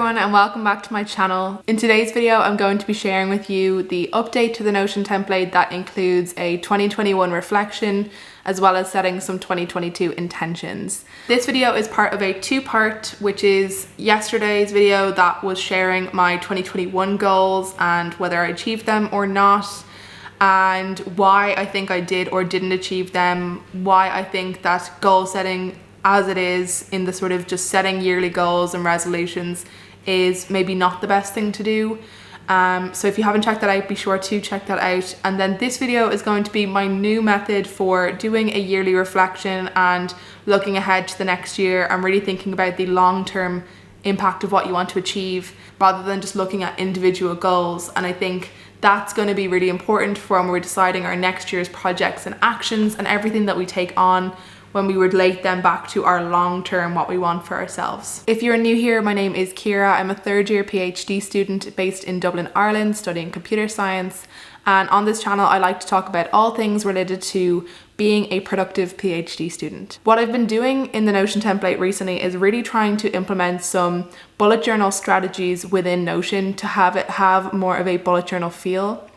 everyone and welcome back to my channel. In today's video, I'm going to be sharing with you the update to the Notion template that includes a 2021 reflection as well as setting some 2022 intentions. This video is part of a two-part, which is yesterday's video that was sharing my 2021 goals and whether I achieved them or not, and why I think I did or didn't achieve them, why I think that goal setting as it is in the sort of just setting yearly goals and resolutions is maybe not the best thing to do. So if you haven't checked that out, be sure to check that out. And then this video is going to be my new method for doing a yearly reflection and looking ahead to the next year and really thinking about the long-term impact of what you want to achieve rather than just looking at individual goals. And I think that's going to be really important for when we're deciding our next year's projects and actions and everything that we take on, when we relate them back to our long-term, what we want for ourselves. If you're new here, my name is Ciara. I'm a third-year PhD student based in Dublin, Ireland, studying computer science. And on this channel, I like to talk about all things related to being a productive PhD student. What I've been doing in the Notion template recently is really trying to implement some bullet journal strategies within Notion to have it have more of a bullet journal feel.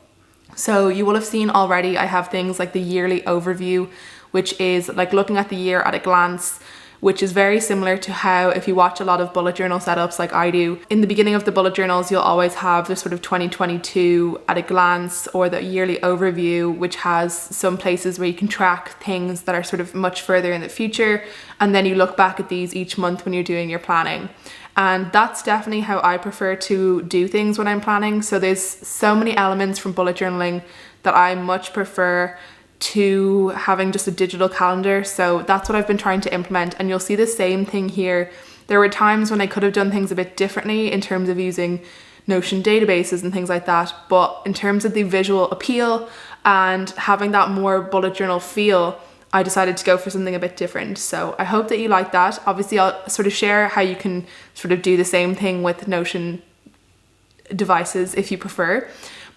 So you will have seen already, I have things like the yearly overview, which is like looking at the year at a glance, which is very similar to how if you watch a lot of bullet journal setups like I do, in the beginning of the bullet journals, you'll always have the sort of 2022 at a glance or the yearly overview, which has some places where you can track things that are sort of much further in the future. And then you look back at these each month when you're doing your planning. And that's definitely how I prefer to do things when I'm planning. So there's so many elements from bullet journaling that I much prefer to having just a digital calendar. So that's what I've been trying to implement, and you'll see the same thing here. There were times when I could have done things a bit differently in terms of using Notion databases and things like that, but in terms of the visual appeal and having that more bullet journal feel, I decided to go for something a bit different. So I hope that you like that. Obviously I'll sort of share how you can sort of do the same thing with Notion devices if you prefer,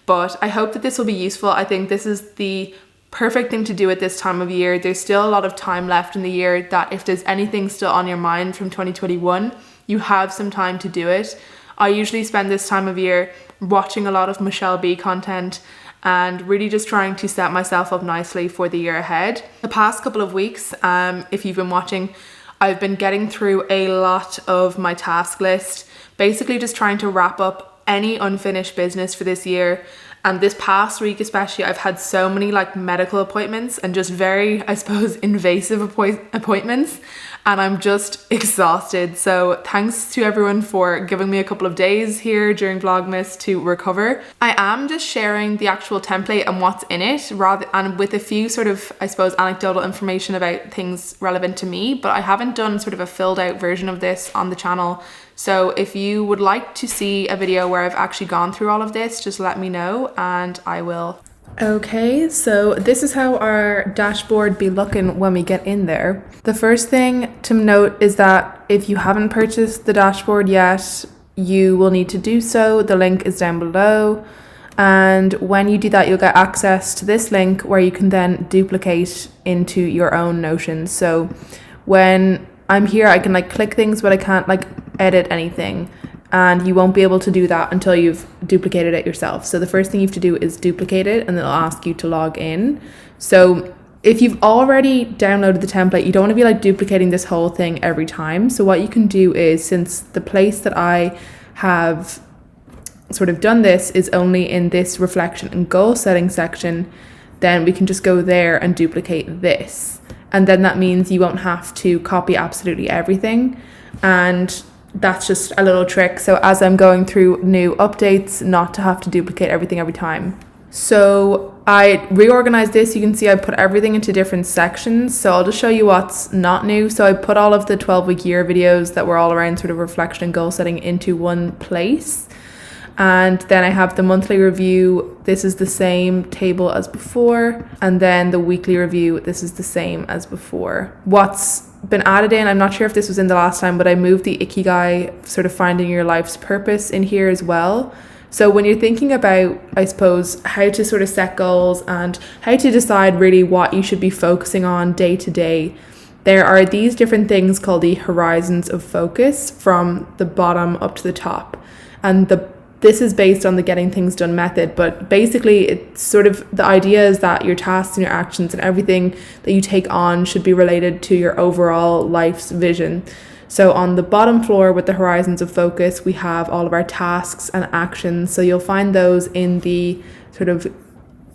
but I hope that this will be useful. I think this is the perfect thing to do at this time of year. There's still a lot of time left in the year that if there's anything still on your mind from 2021, you have some time to do it. I usually spend this time of year watching a lot of Michelle B content and really just trying to set myself up nicely for the year ahead. The past couple of weeks, if you've been watching, I've been getting through a lot of my task list, basically just trying to wrap up any unfinished business for this year. And this past week especially, I've had so many like medical appointments and just very, I suppose, invasive appointments, and I'm just exhausted. So thanks to everyone for giving me a couple of days here during Vlogmas to recover. I am just sharing the actual template and what's in it, and with a few sort of, I suppose, anecdotal information about things relevant to me, but I haven't done sort of a filled out version of this on the channel. So if you would like to see a video where I've actually gone through all of this, just let me know and I will. Okay, so this is how our dashboard be looking when we get in there. The first thing to note is that if you haven't purchased the dashboard yet, you will need to do so. The link is down below. And when you do that, you'll get access to this link where you can then duplicate into your own Notion. So when I'm here, I can like click things, but I can't like edit anything, and you won't be able to do that until you've duplicated it yourself. So the first thing you have to do is duplicate it, and it'll ask you to log in. So if you've already downloaded the template, you don't want to be like duplicating this whole thing every time. So what you can do is, since the place that I have sort of done this is only in this reflection and goal setting section, then we can just go there and duplicate this. And then that means you won't have to copy absolutely everything. And that's just a little trick. So as I'm going through new updates, not to have to duplicate everything every time. So I reorganized this. You can see I put everything into different sections. So I'll just show you what's not new. So I put all of the 12-week year videos that were all around sort of reflection and goal setting into one place. And then I have the monthly review. This is the same table as before. And then the weekly review, this is the same as before. What's been added in, I'm not sure if this was in the last time, but I moved the Ikigai, sort of finding your life's purpose, in here as well. So when you're thinking about, I suppose, how to sort of set goals and how to decide really what you should be focusing on day to day, there are these different things called the horizons of focus from the bottom up to the top. And this is based on the getting things done method, but basically it's sort of, the idea is that your tasks and your actions and everything that you take on should be related to your overall life's vision. So on the bottom floor with the horizons of focus, we have all of our tasks and actions. So you'll find those in the sort of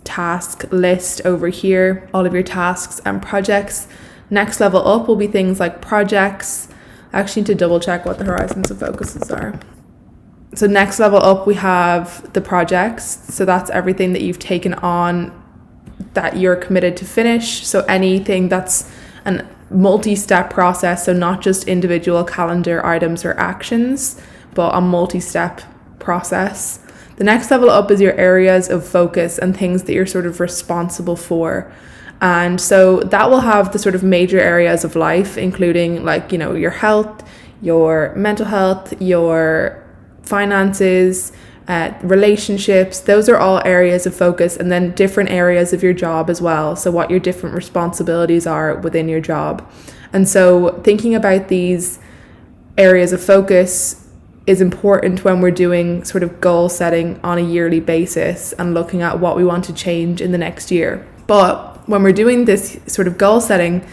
task list over here, all of your tasks and projects. Next level up will be things like projects. I actually need to double check what the horizons of focuses are. So next level up, we have the projects. So that's everything that you've taken on that you're committed to finish. So anything that's a multi-step process, so not just individual calendar items or actions, but a multi-step process. The next level up is your areas of focus and things that you're sort of responsible for. And so that will have the sort of major areas of life, including like, you know, your health, your mental health, your finances, relationships. Those are all areas of focus, and then different areas of your job as well. So what your different responsibilities are within your job. And so thinking about these areas of focus is important when we're doing sort of goal setting on a yearly basis and looking at what we want to change in the next year. But when we're doing this sort of goal setting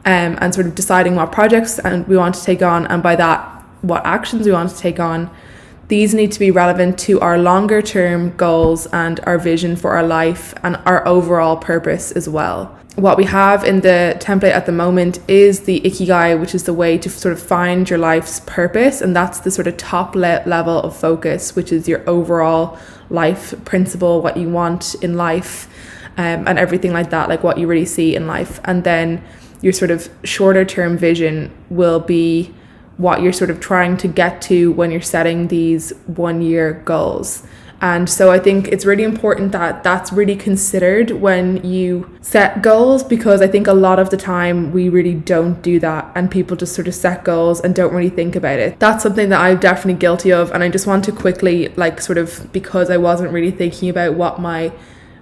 and sort of deciding what projects we want to take on, and by that what actions we want to take on, these need to be relevant to our longer term goals and our vision for our life and our overall purpose as well. What we have in the template at the moment is the ikigai, which is the way to sort of find your life's purpose. And that's the sort of top level of focus, which is your overall life principle, what you want in life, and everything like that, like what you really see in life. And then your sort of shorter term vision will be what you're sort of trying to get to when you're setting these 1 year goals. And so I think it's really important that that's really considered when you set goals, because I think a lot of the time we really don't do that, and people just sort of set goals and don't really think about it. That's something that I'm definitely guilty of, and I just want to quickly, like, sort of, because I wasn't really thinking about what my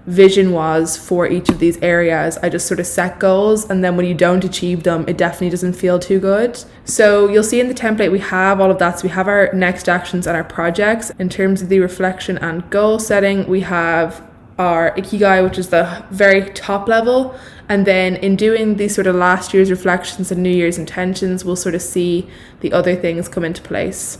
vision was for each of these areas, I just sort of set goals, and then when you don't achieve them, it definitely doesn't feel too good. So you'll see in the template we have all of that. So we have our next actions and our projects. In terms of the reflection and goal setting, we have our ikigai, which is the very top level, and then in doing these sort of last year's reflections and New Year's intentions, we'll sort of see the other things come into place.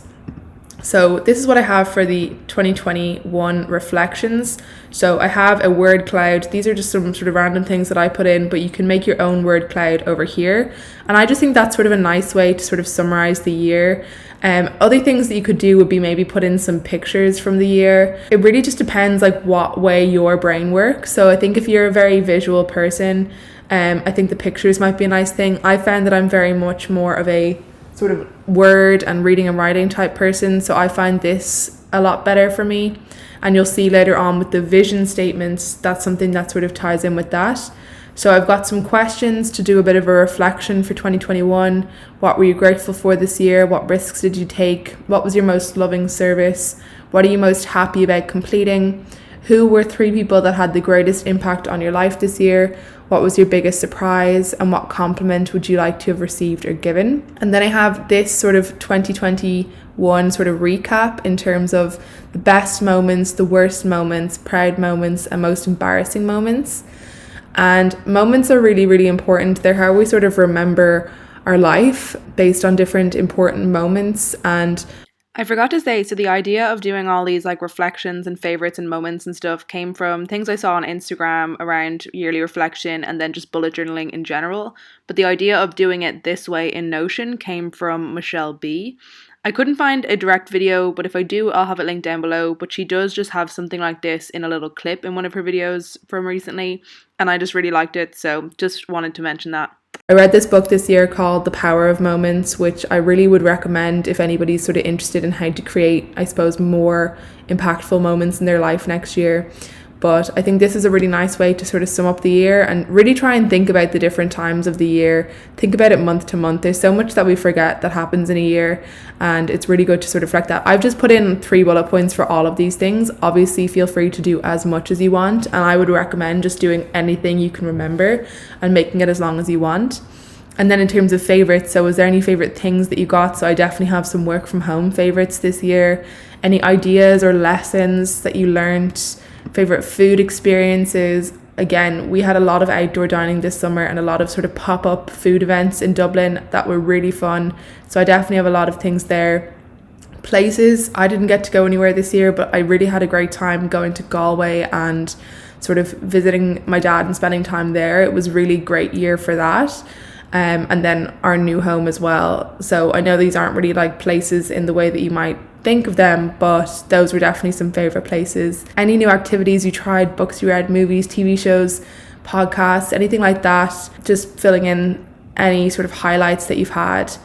So this is what I have for the 2021 reflections. So I have a word cloud. These are just some sort of random things that I put in, but you can make your own word cloud over here. And I just think that's sort of a nice way to sort of summarize the year. Other things that you could do would be maybe put in some pictures from the year. It really just depends like what way your brain works. So I think if you're a very visual person, I think the pictures might be a nice thing. I found that I'm very much more of a sort of word and reading and writing type person, so I find this a lot better for me. And you'll see later on with the vision statements, that's something that sort of ties in with that. So I've got some questions to do a bit of a reflection for 2021. What were you grateful for this year? What risks did you take? What was your most loving service? What are you most happy about completing? Who were 3 people that had the greatest impact on your life this year? What was your biggest surprise? And what compliment would you like to have received or given? And then I have this sort of 2021 sort of recap in terms of the best moments, the worst moments, proud moments, and most embarrassing moments. And moments are really, really important. They're how we sort of remember our life based on different important moments. And I forgot to say, so the idea of doing all these like reflections and favorites and moments and stuff came from things I saw on Instagram around yearly reflection and then just bullet journaling in general. But the idea of doing it this way in Notion came from Michelle B. I couldn't find a direct video, but if I do, I'll have it linked down below. But she does just have something like this in a little clip in one of her videos from recently, and I just really liked it, so just wanted to mention that. I read this book this year called The Power of Moments, which I really would recommend if anybody's sort of interested in how to create, I suppose, more impactful moments in their life next year. But I think this is a really nice way to sort of sum up the year and really try and think about the different times of the year. Think about it month to month. There's so much that we forget that happens in a year, and it's really good to sort of reflect that. I've just put in 3 bullet points for all of these things. Obviously, feel free to do as much as you want, and I would recommend just doing anything you can remember and making it as long as you want. And then in terms of favorites, so was there any favorite things that you got? So I definitely have some work from home favorites this year. Any ideas or lessons that you learned? Favorite food experiences? Again, we had a lot of outdoor dining this summer and a lot of sort of pop-up food events in Dublin that were really fun. So I definitely have a lot of things there. Places, I didn't get to go anywhere this year, but I really had a great time going to Galway and sort of visiting my dad and spending time there. It was a really great year for that. And then our new home as well. So I know these aren't really like places in the way that you might think of them, but those were definitely some favorite places. Any new activities you tried, books you read, movies, TV shows, podcasts, anything like that, just filling in any sort of highlights that you've had.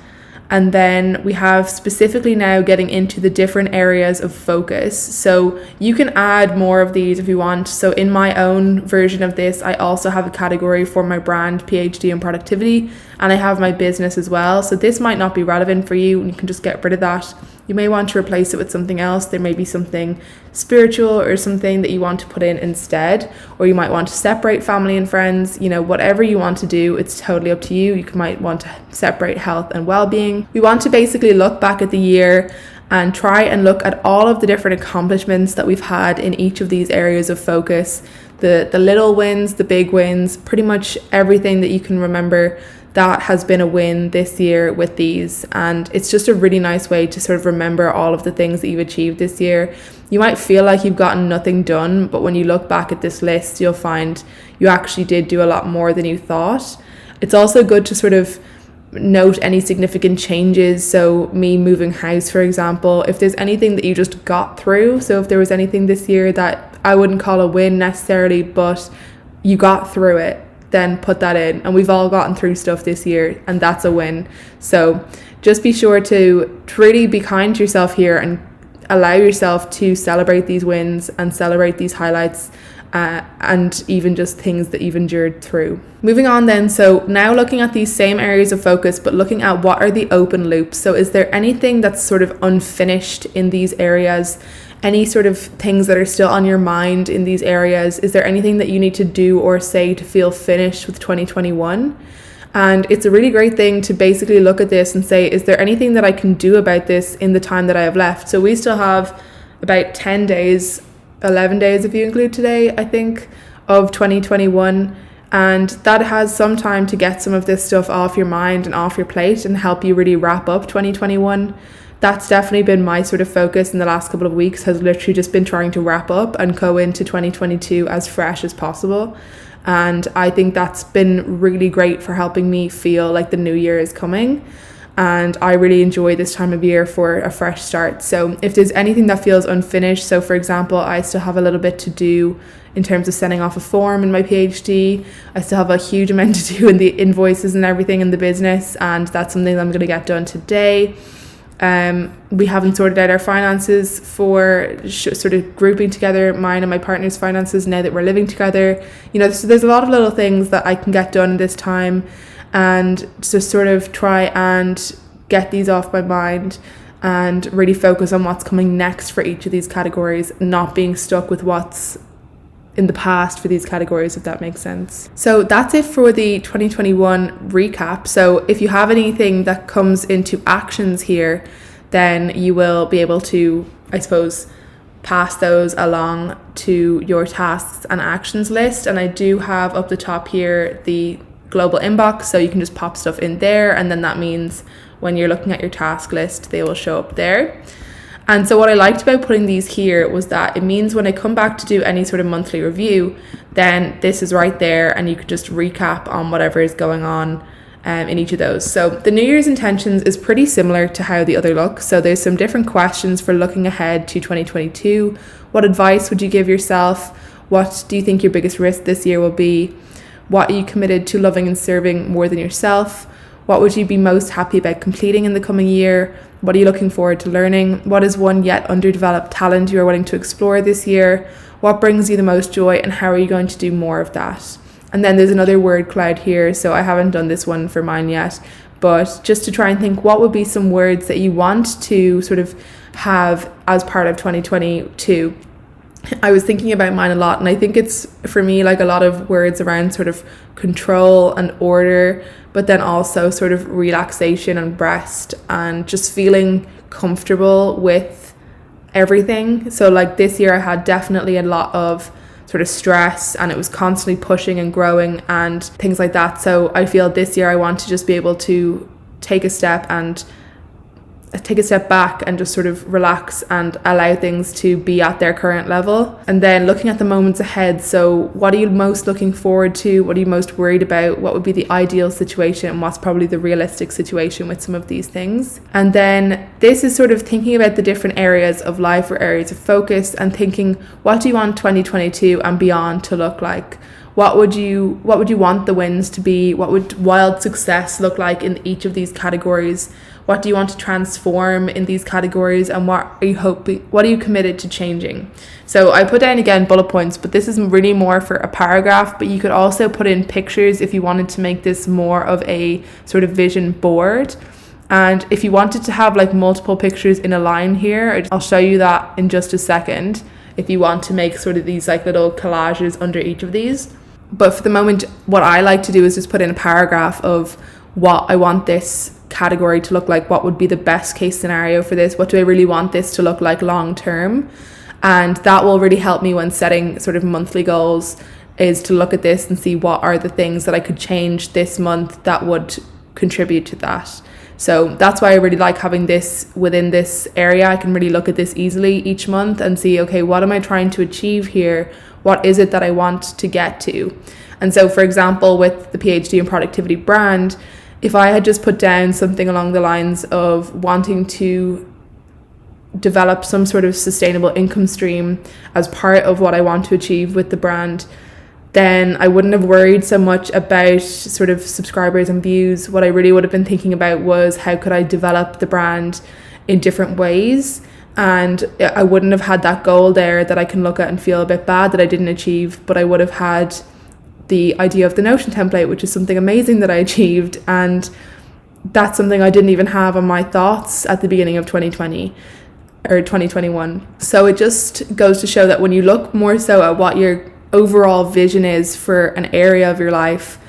And then we have specifically now getting into the different areas of focus. So you can add more of these if you want. So in my own version of this, I also have a category for my brand, PhD and productivity, and I have my business as well. So this might not be relevant for you and you can just get rid of that. You may want to replace it with something else. There may be something spiritual or something that you want to put in instead, or you might want to separate family and friends. You know, whatever you want to do, it's totally up to you. You might want to separate health and well-being. We want to basically look back at the year and try and look at all of the different accomplishments that we've had in each of these areas of focus. The little wins, the big wins, pretty much everything that you can remember that has been a win this year with these. And it's just a really nice way to sort of remember all of the things that you've achieved this year. You might feel like you've gotten nothing done, but when you look back at this list, you'll find you actually did do a lot more than you thought. It's also good to sort of note any significant changes. So me moving house, for example, if there's anything that you just got through, so if there was anything this year that I wouldn't call a win necessarily, but you got through it, then put that in. And we've all gotten through stuff this year and that's a win. So just be sure to really be kind to yourself here and allow yourself to celebrate these wins and celebrate these highlights and even just things that you've endured through. Moving on then, so now looking at these same areas of focus, but looking at what are the open loops. So is there anything that's sort of unfinished in these areas? Any sort of things that are still on your mind in these areas? Is there anything that you need to do or say to feel finished with 2021? And it's a really great thing to basically look at this and say, is there anything that I can do about this in the time that I have left? So we still have about 10 days, 11 days if you include today, I think, of 2021. And that has some time to get some of this stuff off your mind and off your plate and help you really wrap up 2021. That's definitely been my sort of focus in the last couple of weeks, has literally just been trying to wrap up and go into 2022 as fresh as possible. And I think that's been really great for helping me feel like the new year is coming. And I really enjoy this time of year for a fresh start. So if there's anything that feels unfinished, so for example, I still have a little bit to do in terms of sending off a form in my PhD. I still have a huge amount to do in the invoices and everything in the business. And that's something that I'm going to get done today. We haven't sorted out our finances for sort of grouping together mine and my partner's finances now that we're living together. You know, so there's a lot of little things that I can get done this time and to sort of try and get these off my mind and really focus on what's coming next for each of these categories, not being stuck with what's in the past for these categories, if that makes sense. So that's it for the 2021 recap. So if you have anything that comes into actions here, then you will be able to, I suppose, pass those along to your tasks and actions list. And I do have up the top here the global inbox, so you can just pop stuff in there, and then that means when you're looking at your task list, they will show up there. And so what I liked about putting these here was that it means when I come back to do any sort of monthly review, then this is right there and you could just recap on whatever is going on in each of those. So the New Year's intentions is pretty similar to how the other look. So there's some different questions for looking ahead to 2022. What advice would you give yourself? What do you think your biggest risk this year will be? What are you committed to loving and serving more than yourself? What would you be most happy about completing in the coming year? What are you looking forward to learning? What is one yet underdeveloped talent you are willing to explore this year? What brings you the most joy, and how are you going to do more of that? And then there's another word cloud here, so I haven't done this one for mine yet, but just to try and think what would be some words that you want to sort of have as part of 2022. I was thinking about mine a lot, and I think it's, for me, like a lot of words around sort of control and order, but then also sort of relaxation and rest and just feeling comfortable with everything. So like this year I had definitely a lot of sort of stress, and it was constantly pushing and growing and things like that. So I feel this year I want to just be able to take a step back and just sort of relax and allow things to be at their current level. And then looking at the moments ahead, so what are you most looking forward to? What are you most worried about? What would be the ideal situation, and what's probably the realistic situation with some of these things? And then this is sort of thinking about the different areas of life or areas of focus, and thinking, what do you want 2022 and beyond to look like? What would you want the wins to be? What would wild success look like in each of these categories? What do you want to transform in these categories, and what are you committed to changing? So I put down again bullet points, but this is really more for a paragraph, but you could also put in pictures if you wanted to make this more of a sort of vision board. And if you wanted to have like multiple pictures in a line here, I'll show you that in just a second, if you want to make sort of these like little collages under each of these. But for the moment, what I like to do is just put in a paragraph of what I want this category to look like. What would be the best case scenario for this? What do I really want this to look like long term? And that will really help me when setting sort of monthly goals, is to look at this and see what are the things that I could change this month that would contribute to that. So that's why I really like having this within this area. I can really look at this easily each month and see, okay, what am I trying to achieve here? What is it that I want to get to? And so, for example, with the PhD in productivity brand, if I had just put down something along the lines of wanting to develop some sort of sustainable income stream as part of what I want to achieve with the brand, then I wouldn't have worried so much about sort of subscribers and views. What I really would have been thinking about was, how could I develop the brand in different ways? And I wouldn't have had that goal there that I can look at and feel a bit bad that I didn't achieve, but I would have had the idea of the Notion template, which is something amazing that I achieved. And that's something I didn't even have on my thoughts at the beginning of 2020 or 2021. So it just goes to show that when you look more so at what your overall vision is for an area of your life,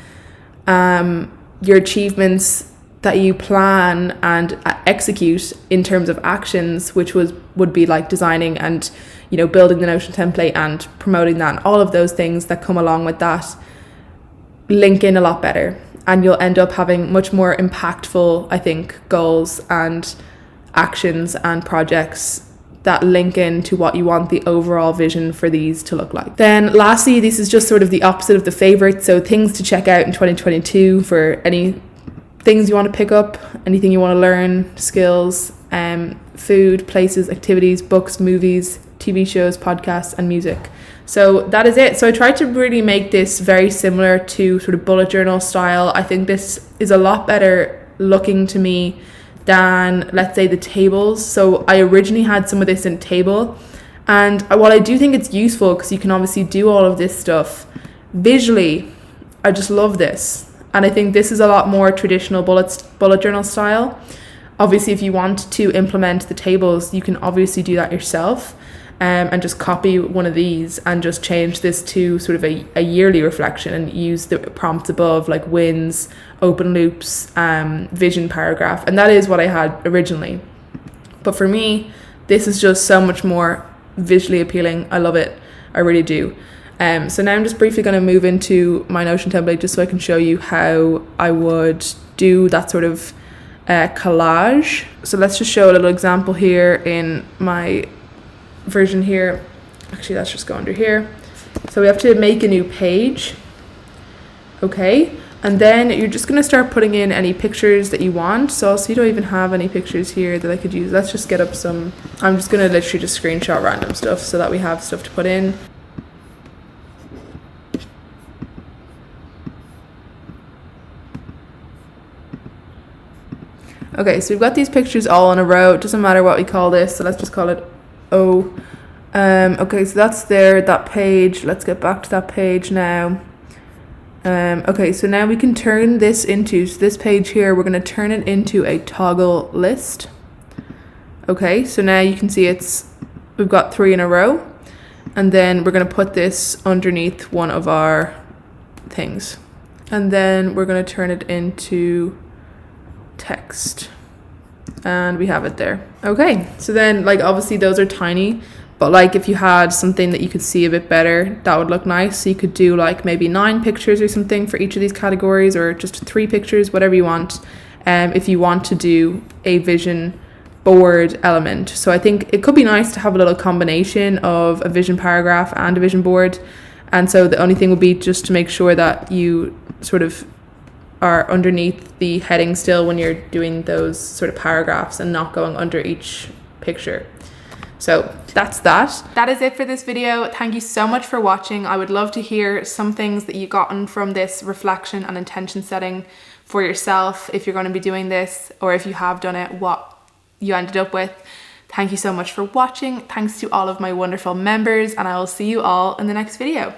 your achievements that you plan and execute in terms of actions, which would be like designing and, you know, building the Notion template and promoting that, and all of those things that come along with that, link in a lot better, and you'll end up having much more impactful, I think, goals and actions and projects that link in to what you want the overall vision for these to look like. Then lastly, this is just sort of the opposite of the favorite, so things to check out in 2022 for any things you want to pick up, anything you want to learn, skills, food, places, activities, books, movies, TV shows, podcasts, and music. So that is it. So I tried to really make this very similar to sort of bullet journal style. I think this is a lot better looking to me than, let's say, the tables. So I originally had some of this in table, and while I do think it's useful because you can obviously do all of this stuff visually, I just love this. And I think this is a lot more traditional bullet journal style. Obviously, if you want to implement the tables, you can obviously do that yourself, and just copy one of these and just change this to sort of a yearly reflection and use the prompts above, like wins, open loops, vision paragraph. And that is what I had originally. But for me, this is just so much more visually appealing. I love it. I really do. So now I'm just briefly going to move into my Notion template just so I can show you how I would do that sort of collage. So let's just show a little example here in my version here. Actually, let's just go under here. So we have to make a new page. Okay. And then you're just going to start putting in any pictures that you want. So also, you don't even have any pictures here that I could use. Let's just get up some. I'm just going to literally just screenshot random stuff so that we have stuff to put in. Okay, so we've got these pictures all in a row. It doesn't matter what we call this, so let's just call it O. Okay, so that's there, that page. Let's get back to that page now. Okay, so now we can turn this into, so this page here, we're going to turn it into a toggle list. Okay, so now you can see we've got 3 in a row. And then we're going to put this underneath one of our things. And then we're going to turn it into text. And we have it there. Okay, so then like obviously those are tiny, but like if you had something that you could see a bit better, that would look nice. So you could do like maybe 9 pictures or something for each of these categories, or just 3 pictures, whatever you want. If you want to do a vision board element. So I think it could be nice to have a little combination of a vision paragraph and a vision board. And so the only thing would be just to make sure that you sort of are underneath the heading still when you're doing those sort of paragraphs and not going under each picture. So that's that. That is it for this video. Thank you so much for watching. I would love to hear some things that you've gotten from this reflection and intention setting for yourself, if you're going to be doing this, or if you have done it, what you ended up with. Thank you so much for watching. Thanks to all of my wonderful members, and I will see you all in the next video.